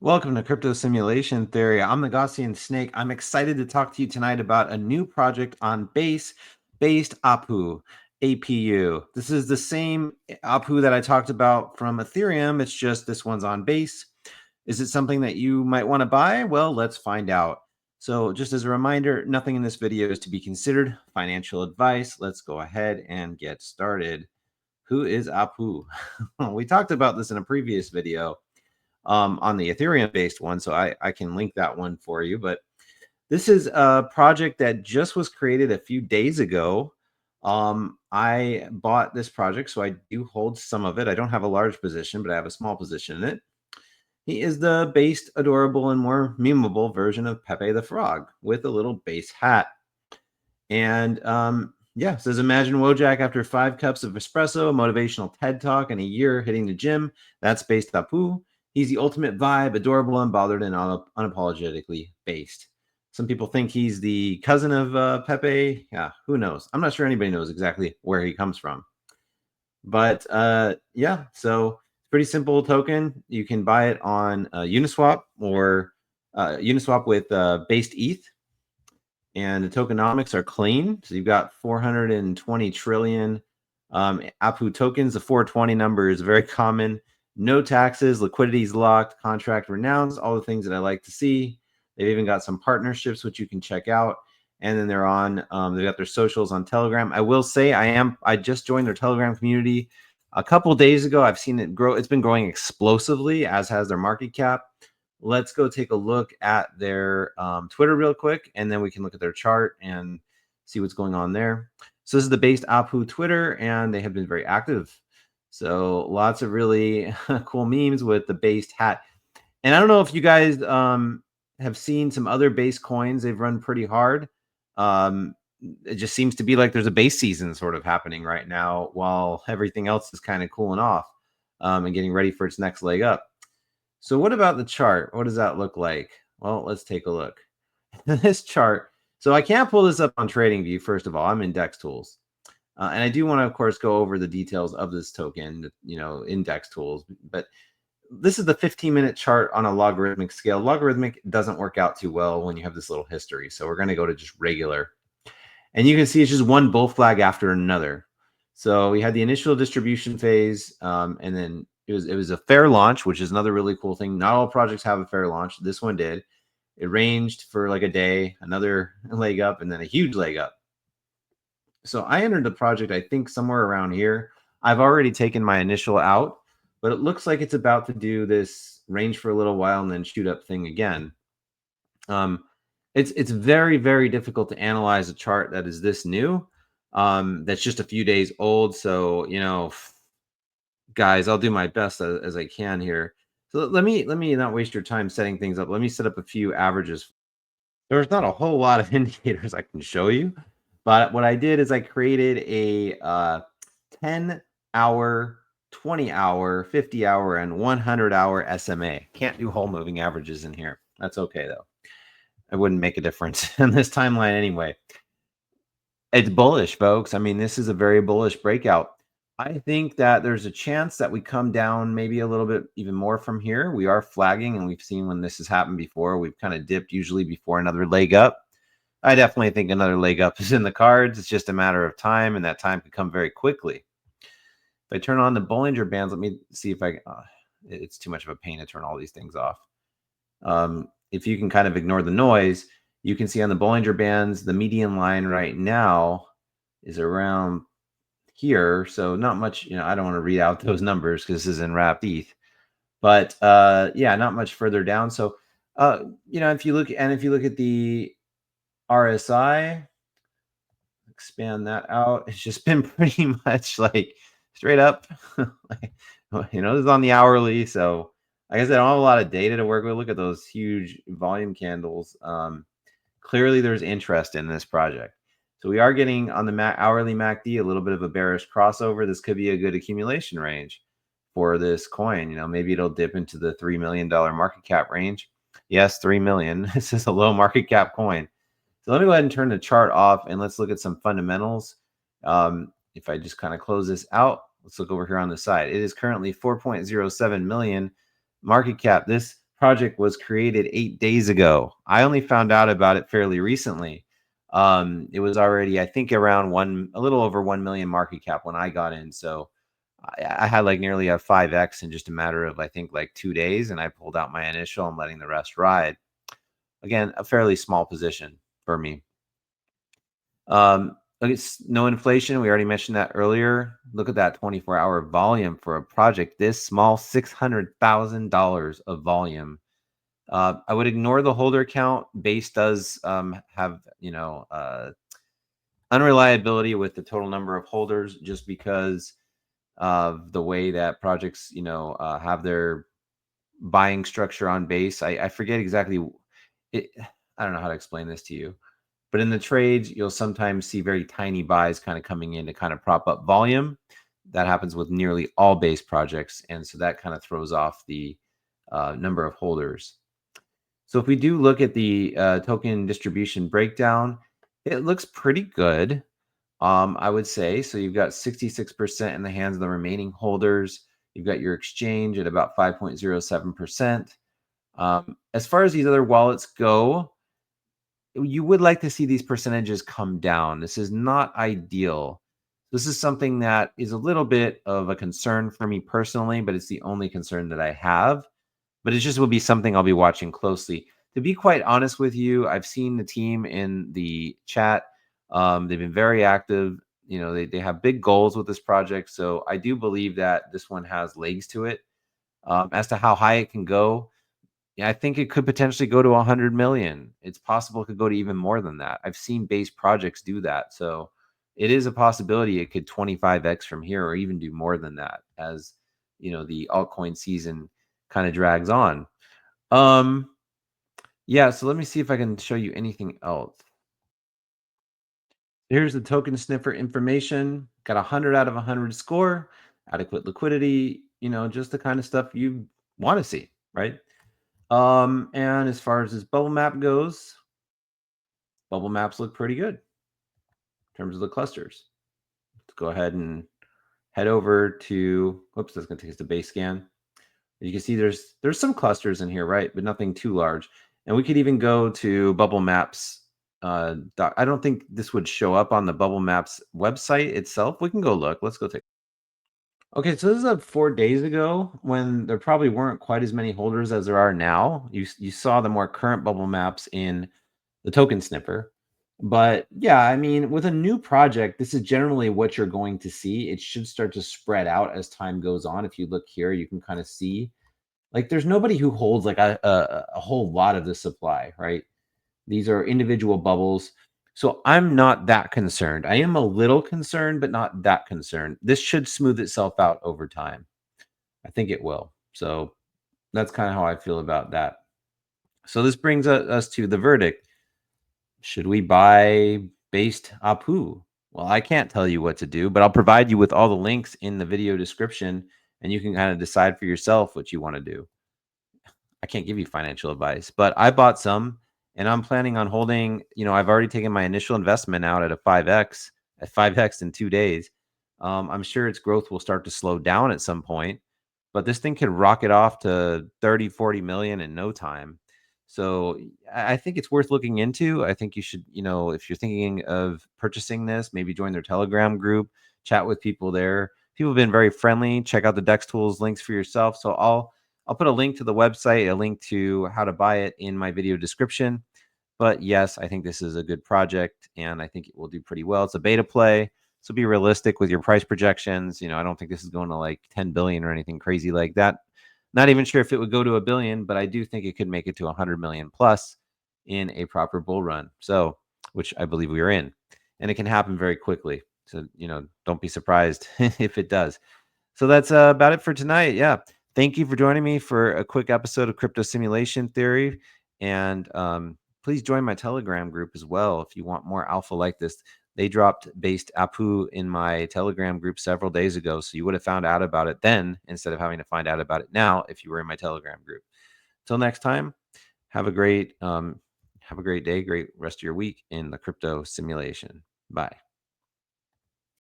Welcome to Crypto Simulation Theory. I'm the Gaussian Snake. I'm excited to talk to you tonight about a new project on Based APU. This is the same APU that I talked about from Ethereum. It's just this one's on Base. Is it something that you might want to buy? Well, let's find out. So just as a reminder, nothing in this video is to be considered financial advice. Let's go ahead and get started. Who is APU? We talked about this in a previous video on the Ethereum-based one, so I can link that one for you. But this is a project that just was created a few days ago. I bought this project, so I do hold some of it. I don't have a large position, but I have a small position in it. He is the based, adorable, and more memeable version of Pepe the Frog with a little base hat. And yeah, says imagine Wojak after 5 cups of espresso, a motivational TED talk, and a year hitting the gym. That's Based APU. He's the ultimate vibe, adorable, unbothered, and unapologetically based. Some people think he's the cousin of Pepe. Yeah, who knows? I'm not sure anybody knows exactly where he comes from. But yeah, so pretty simple token. You can buy it on Uniswap or Uniswap with Based ETH. And the tokenomics are clean. So you've got 420 trillion APU tokens. The 420 number is very common. No taxes, liquidity is locked, contract renounced, all the things that I like to see. They've even got some partnerships, which you can check out. And then they're on, they've got their socials on Telegram. I will say I just joined their Telegram community a couple days ago. I've seen it grow. It's been growing explosively, as has their market cap. Let's go take a look at their Twitter real quick, and then we can look at their chart and see what's going on there. So this is the Based APU Twitter, and they have been very active. So lots of really cool memes with the Based hat. And I don't know if you guys have seen some other base coins. They've run pretty hard. It just seems to be like there's a base season sort of happening right now while everything else is kind of cooling off and getting ready for its next leg up. So what about the chart? What does that look like? Well, let's take a look. This chart. So I can't pull this up on TradingView. First of all, I'm in Dex Tools. And I do want to, of course, go over the details of this token, in Dex Tools. But this is the 15-minute chart on a logarithmic scale. Logarithmic doesn't work out too well when you have this little history. So we're going to go to just regular. And you can see it's just one bull flag after another. So we had the initial distribution phase, and then it was a fair launch, which is another really cool thing. Not all projects have a fair launch. This one did. It ranged for like a day, another leg up, and then a huge leg up. So I entered the project, I think, somewhere around here. I've already taken my initial out, but it looks like it's about to do this range for a little while and then shoot up thing again. It's very, very difficult to analyze a chart that is this new. That's just a few days old. So, guys, I'll do my best as I can here. So let me not waste your time setting things up. Let me set up a few averages. There's not a whole lot of indicators I can show you, but what I did is I created a 10-hour, 20-hour, 50-hour, and 100-hour SMA. Can't do whole moving averages in here. That's okay though. It wouldn't make a difference in this timeline anyway. It's bullish, folks. I mean, this is a very bullish breakout. I think that there's a chance that we come down maybe a little bit even more from here. We are flagging, and we've seen when this has happened before. We've kind of dipped usually before another leg up. I definitely think another leg up is in the cards. It's just a matter of time, and that time could come very quickly. If I turn on the Bollinger Bands, let me see if I it's too much of a pain to turn all these things off. If you can kind of ignore the noise, you can see on the Bollinger Bands, the median line right now is around here. So not much, I don't want to read out those numbers because this is in wrapped ETH. But yeah, not much further down. So if you look at the RSI, expand that out, it's just been pretty much like straight up. This is on the hourly. So like I said, I don't have a lot of data to work with. Look at those huge volume candles. Clearly there's interest in this project. So we are getting on the hourly MACD a little bit of a bearish crossover. This could be a good accumulation range for this coin. Maybe it'll dip into the $3 million market cap range. Yes, 3 million. This is a low market cap coin. So let me go ahead and turn the chart off and let's look at some fundamentals. If I just kind of close this out, let's look over here on the side. It is currently 4.07 million market cap. This project was created 8 days ago. I only found out about it fairly recently. It was already, I think, around a little over 1 million market cap when I got in. So I had like nearly a 5x in just a matter of, I think, like 2 days, and I pulled out my initial. I'm letting the rest ride. Again, a fairly small position for me. Look, it's no inflation. We already mentioned that earlier. Look at that 24-hour volume for a project this small, $600,000 of volume. I would ignore the holder count. Base does have, unreliability with the total number of holders, just because of the way that projects, have their buying structure on Base. I forget exactly it. I don't know how to explain this to you. But in the trades, you'll sometimes see very tiny buys kind of coming in to kind of prop up volume. That happens with nearly all Base projects. And so that kind of throws off the number of holders. So if we do look at the token distribution breakdown, it looks pretty good, I would say. So you've got 66% in the hands of the remaining holders. You've got your exchange at about 5.07%. As far as these other wallets go, you would like to see these percentages come down. This is not ideal. This is something that is a little bit of a concern for me personally, but it's the only concern that I have. But it just will be something I'll be watching closely. To be quite honest with you, I've seen the team in the chat. They've been very active. They have big goals with this project. So I do believe that this one has legs to it. As to how high it can go, yeah, I think it could potentially go to 100 million. It's possible it could go to even more than that. I've seen Base projects do that. So it is a possibility it could 25x from here, or even do more than that, as the altcoin season kind of drags on. Yeah, so let me see if I can show you anything else. Here's the token sniffer information. Got 100 out of 100 score, adequate liquidity, just the kind of stuff you want to see, right? And as far as this bubble map goes, bubble maps look pretty good in terms of the clusters. Let's go ahead and head over to, whoops, that's going to take us to base scan. You can see there's some clusters in here, right? But nothing too large. And we could even go to bubble maps. I don't think this would show up on the bubble maps website itself. We can go look. Let's go take. Okay, so this is 4 days ago, when there probably weren't quite as many holders as there are now. You saw the more current bubble maps in the token sniffer. But yeah, I mean, with a new project, this is generally what you're going to see. It should start to spread out as time goes on. If you look here, you can kind of see, like, there's nobody who holds like a whole lot of the supply, right? These are individual bubbles. So I'm not that concerned. I am a little concerned, but not that concerned. This should smooth itself out over time. I think it will. So that's kind of how I feel about that. So this brings us to the verdict. Should we buy Based APU? Well, I can't tell you what to do, but I'll provide you with all the links in the video description, and you can kind of decide for yourself what you want to do. I can't give you financial advice, but I bought some, and I'm planning on holding. I've already taken my initial investment out at 5x in 2 days. I'm sure its growth will start to slow down at some point, but this thing could rocket off to 30, 40 million in no time. So I think it's worth looking into. I think you should, if you're thinking of purchasing this, maybe join their Telegram group, chat with people there. People have been very friendly. Check out the Dex Tools links for yourself. So I'll put a link to the website, a link to how to buy it in my video description. But yes, I think this is a good project, and I think it will do pretty well. It's a beta play, so be realistic with your price projections. I don't think this is going to like 10 billion or anything crazy like that. Not even sure if it would go to a billion, but I do think it could make it to 100 million plus in a proper bull run. So, which I believe we are in, and it can happen very quickly. So, don't be surprised if it does. So that's about it for tonight. Yeah. Thank you for joining me for a quick episode of Crypto Simulation Theory. And please join my Telegram group as well if you want more alpha like this. They dropped Based APU in my Telegram group several days ago. So you would have found out about it then instead of having to find out about it now if you were in my Telegram group. Till next time, have a great day, great rest of your week in the crypto simulation. Bye.